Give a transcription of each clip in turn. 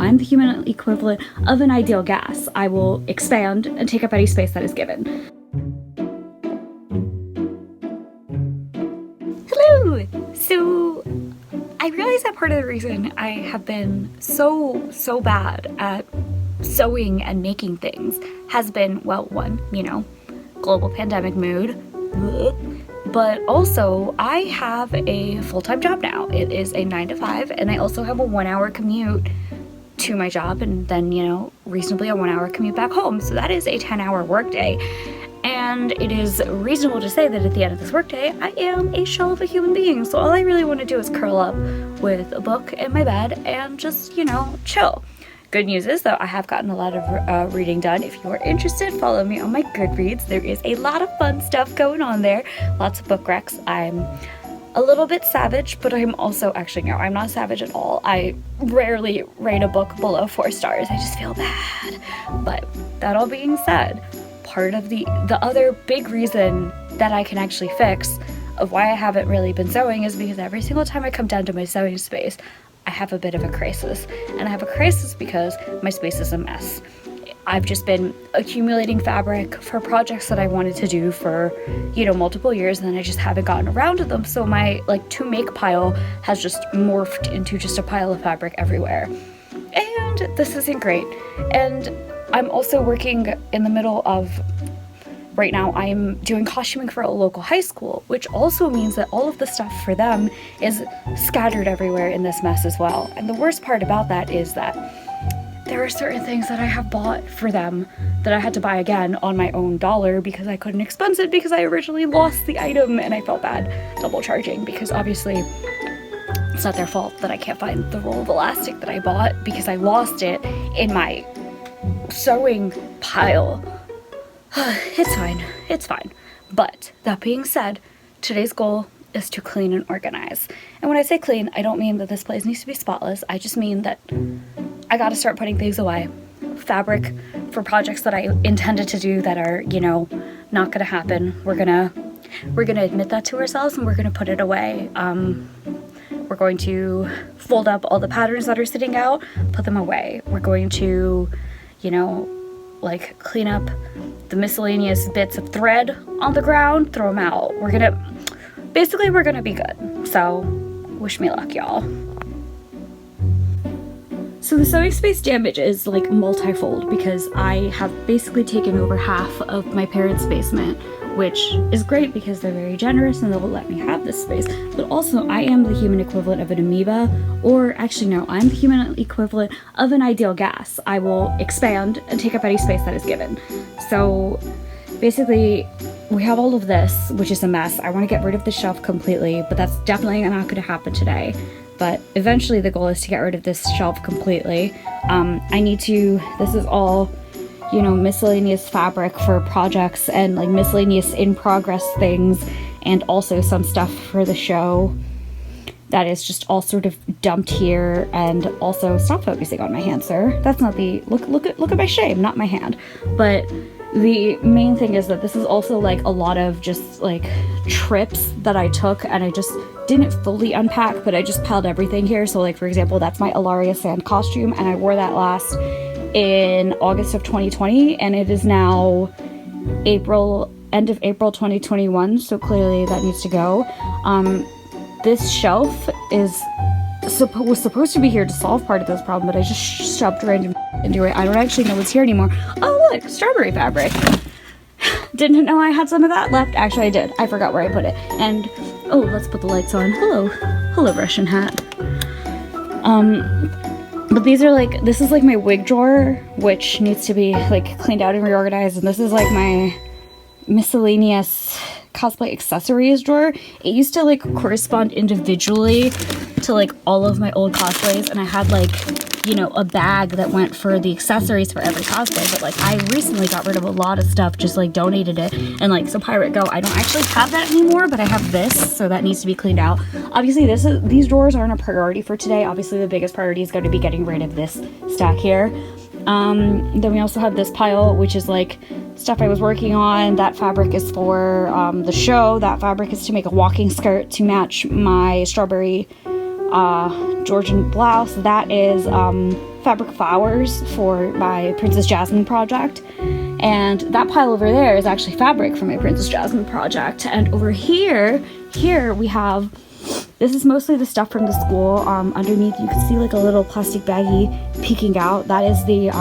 I'm the human equivalent of an ideal gas. I will expand and take up any space that is given. Hello! So, I realize that part of the reason I have been so bad at sewing and making things has been, well, one, global pandemic mood, but also I have a full-time job now. It is a 9 to 5, and I also have a 1-hour commute to my job, and then, reasonably a 1-hour commute back home. So that is a 10-hour workday. And it is reasonable to say that at the end of this workday, I am a shell of a human being. So all I really want to do is curl up with a book in my bed and just, chill. Good news is, though, I have gotten a lot of reading done. If you are interested, follow me on my Goodreads. There is a lot of fun stuff going on there. Lots of book recs. I'm a little bit savage, but I'm also, actually, no, I'm not savage at all. I rarely rate a book below 4 stars. I just feel bad. But that all being said, part of the other big reason that I can actually fix of why I haven't really been sewing is because every single time I come down to my sewing space, I have a bit of a crisis. And I have a crisis because my space is a mess. I've just been accumulating fabric for projects that I wanted to do for, multiple years, and then I just haven't gotten around to them. So my to make pile has just morphed into just a pile of fabric everywhere. And this isn't great. And I'm also working in the middle of, right now I'm doing costuming for a local high school, which also means that all of the stuff for them is scattered everywhere in this mess as well. And the worst part about that is that there are certain things that I have bought for them that I had to buy again on my own dollar because I couldn't expense it because I originally lost the item, and I felt bad double charging because obviously it's not their fault that I can't find the roll of elastic that I bought because I lost it in my sewing pile. It's fine. But that being said, today's goal is to clean and organize. And when I say clean, I don't mean that this place needs to be spotless. I just mean that I gotta start putting things away. Fabric for projects that I intended to do that are, not gonna happen. We're gonna admit that to ourselves, and we're gonna put it away. We're going to fold up all the patterns that are sitting out, put them away. We're going to, clean up the miscellaneous bits of thread on the ground, throw them out. We're gonna be good. So, wish me luck, y'all. So the sewing space damage is multifold because I have basically taken over half of my parents' basement, which is great because they're very generous and they'll let me have this space. But also, I am the human equivalent of an amoeba, or actually no, I'm the human equivalent of an ideal gas. I will expand and take up any space that is given. So basically, we have all of this, which is a mess. I want to get rid of the shelf completely, but that's definitely not going to happen today. But eventually the goal is to get rid of this shelf completely. This is all, miscellaneous fabric for projects and miscellaneous in progress things, and also some stuff for the show that is just all sort of dumped here. And also, stop focusing on my hand, sir. That's not the, look at my shame, not my hand. But the main thing is that this is also a lot of just trips that I took, and I just didn't fully unpack, but I just piled everything here. So for example, that's my Ilaria Sand costume, and I wore that last in August of 2020, and it is now end of April 2021, so clearly that needs to go. This shelf was supposed to be here to solve part of this problem, but I just shoved random into it. I don't actually know what's here anymore. Oh look, strawberry fabric. Didn't know I had some of that left. Actually, I did. I forgot where I put it. And oh, let's put the lights on. Hello Russian hat. But this is my wig drawer, which needs to be cleaned out and reorganized, and this is my miscellaneous cosplay accessories drawer. It used to correspond individually to all of my old cosplays, and I had a bag that went for the accessories for every cosplay, but I recently got rid of a lot of stuff, just donated it, and so Pirate Go, I don't actually have that anymore, but I have this, so that needs to be cleaned out. Obviously these drawers aren't a priority for today. Obviously the biggest priority is going to be getting rid of this stack here. Then we also have this pile, which is stuff I was working on. That fabric is for the show. That fabric is to make a walking skirt to match my strawberry Georgian blouse. That is fabric flowers for my Princess Jasmine project. And that pile over there is actually fabric for my Princess Jasmine project. And over here we have, this is mostly the stuff from the school. Underneath you can see like a little plastic baggie peeking out. That is the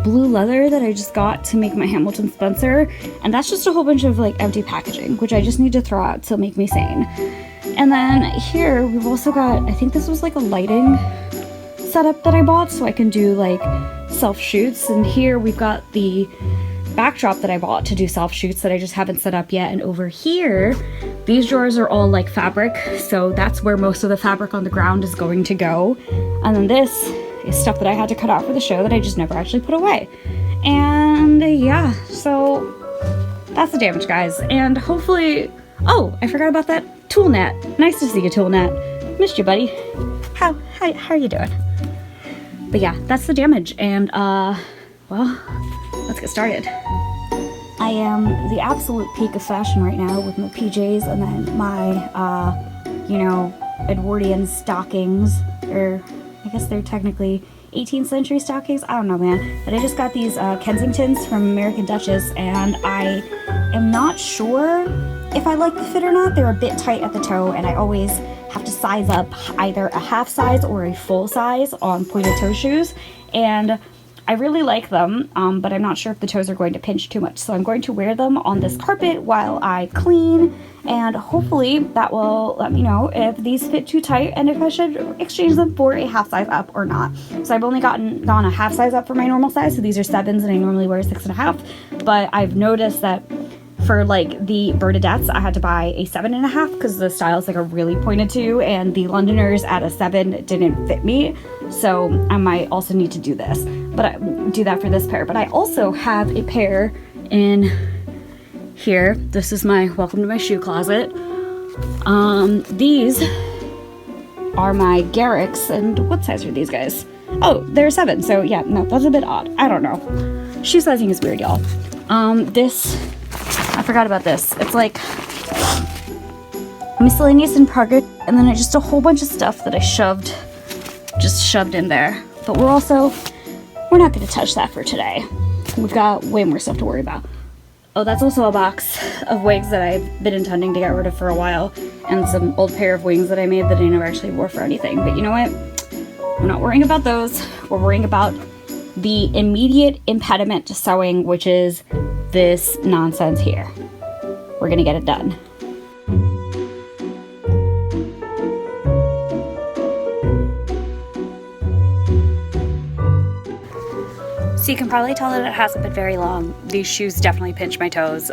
blue leather that I just got to make my Hamilton Spencer. And that's just a whole bunch of like empty packaging, which I just need to throw out to make me sane. And then here we've also got, I think this was like a lighting setup that I bought so I can do like self shoots. And here we've got the backdrop that I bought to do self shoots that I just haven't set up yet. And over here, these drawers are all like fabric, so that's where most of the fabric on the ground is going to go. And then this is stuff that I had to cut out for the show that I just never actually put away. And yeah, so that's the damage, guys. And hopefully, oh, I forgot about that tool net. Nice to see you, tool net. Missed you, buddy. How are you doing? But yeah, that's the damage. And well, let's get started. I am the absolute peak of fashion right now with my PJs and then my, you know, Edwardian stockings, or I guess they're technically 18th century stockings. I don't know, man. But I just got these Kensingtons from American Duchess, and I am not sure if I like the fit or not. They're a bit tight at the toe, and I always have to size up either a half size or a full size on pointed toe shoes. And I really like them, but I'm not sure if the toes are going to pinch too much. So I'm going to wear them on this carpet while I clean, and hopefully that will let me know if these fit too tight and if I should exchange them for a half size up or not. So I've only gone a half size up for my normal size, so these are 7s and I normally wear 6.5, but I've noticed that for like the Bernadettes, I had to buy a 7.5 because the style is like a really pointed toe, and the Londoners at a 7 didn't fit me. So I might also need to do this, but I do that for this pair. But I also have a pair in here. This is my welcome to my shoe closet. These are my Garricks, and what size are these guys? Oh, they're 7. So yeah, no, that's a bit odd. I don't know. Shoe sizing is weird, y'all. I forgot about this. It's like miscellaneous in progress, and then just a whole bunch of stuff that I shoved in there. But we're not going to touch that for today. We've got way more stuff to worry about. Oh, that's also a box of wigs that I've been intending to get rid of for a while, and some old pair of wings that I made that I never actually wore for anything. But you know what? We're not worrying about those. We're worrying about the immediate impediment to sewing, which is this nonsense here. We're gonna get it done. So you can probably tell that it hasn't been very long. These shoes definitely pinch my toes.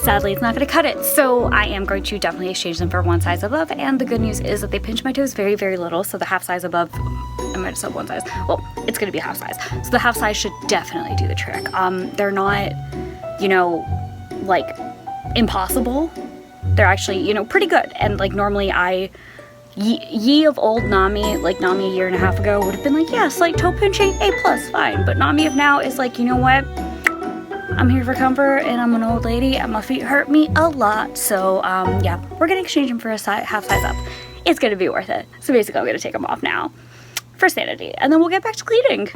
Sadly, it's not going to cut it, so I am going to definitely exchange them for one size above. And the good news is that they pinch my toes very, very little, so the half size above, I might have said one size. Well, it's going to be a half size, so the half size should definitely do the trick. They're not, you know, like impossible. They're actually, you know, pretty good. And like normally ye of old Nami, like Nami a year and a half ago, would have been like, yeah, slight toe pinching, A+, fine. But Nami of now is like, you know what? I'm here for comfort, and I'm an old lady, and my feet hurt me a lot. So, yeah, we're gonna exchange them for a half size up. It's gonna be worth it. So basically, I'm gonna take them off now for sanity, and then we'll get back to cleaning.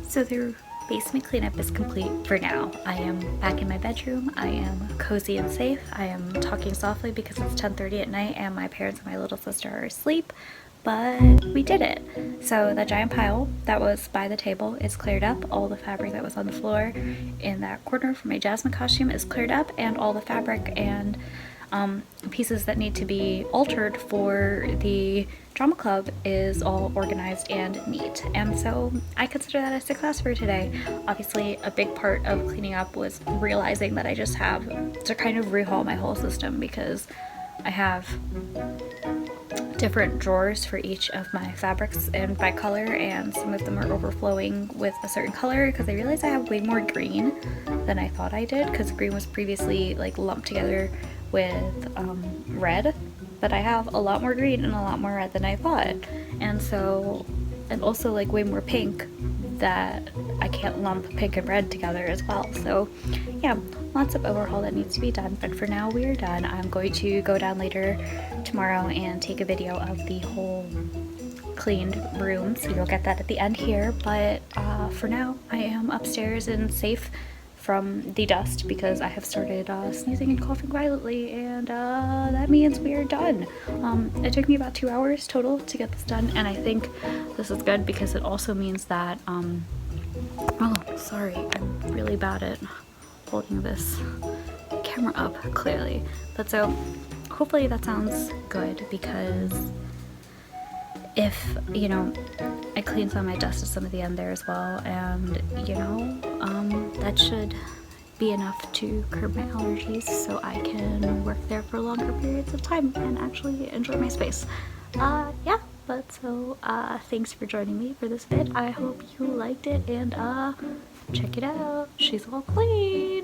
So the basement cleanup is complete for now. I am back in my bedroom. I am cozy and safe. I am talking softly because it's 10:30 at night and my parents and my little sister are asleep, but we did it. So the giant pile that was by the table is cleared up. All the fabric that was on the floor in that corner for my Jasmine costume is cleared up, and all the fabric and pieces that need to be altered for the drama club is all organized and neat, and so I consider that a success for today. Obviously a big part of cleaning up was realizing that I just have to kind of rehaul my whole system because I have different drawers for each of my fabrics and by color, and some of them are overflowing with a certain color because I realized I have way more green than I thought I did, because green was previously like lumped together with red, but I have a lot more green and a lot more red than I thought, and so, and also like way more pink that I can't lump pink and red together as well. So yeah, lots of overhaul that needs to be done, but for now we are done. I'm going to go down later tomorrow and take a video of the whole cleaned room, so you'll get that at the end here. But for now, I am upstairs and safe from the dust because I have started sneezing and coughing violently, and that means we are done. It took me about 2 hours total to get this done, and I think this is good because it also means that oh, sorry, I'm really bad at holding this camera up clearly, but so hopefully that sounds good, because if, you know, I cleaned some, I dusted some at the end there as well, and you know, that should be enough to curb my allergies so I can work there for longer periods of time and actually enjoy my space. Yeah, but so thanks for joining me for this vid. I hope you liked it, and check it out, she's all clean.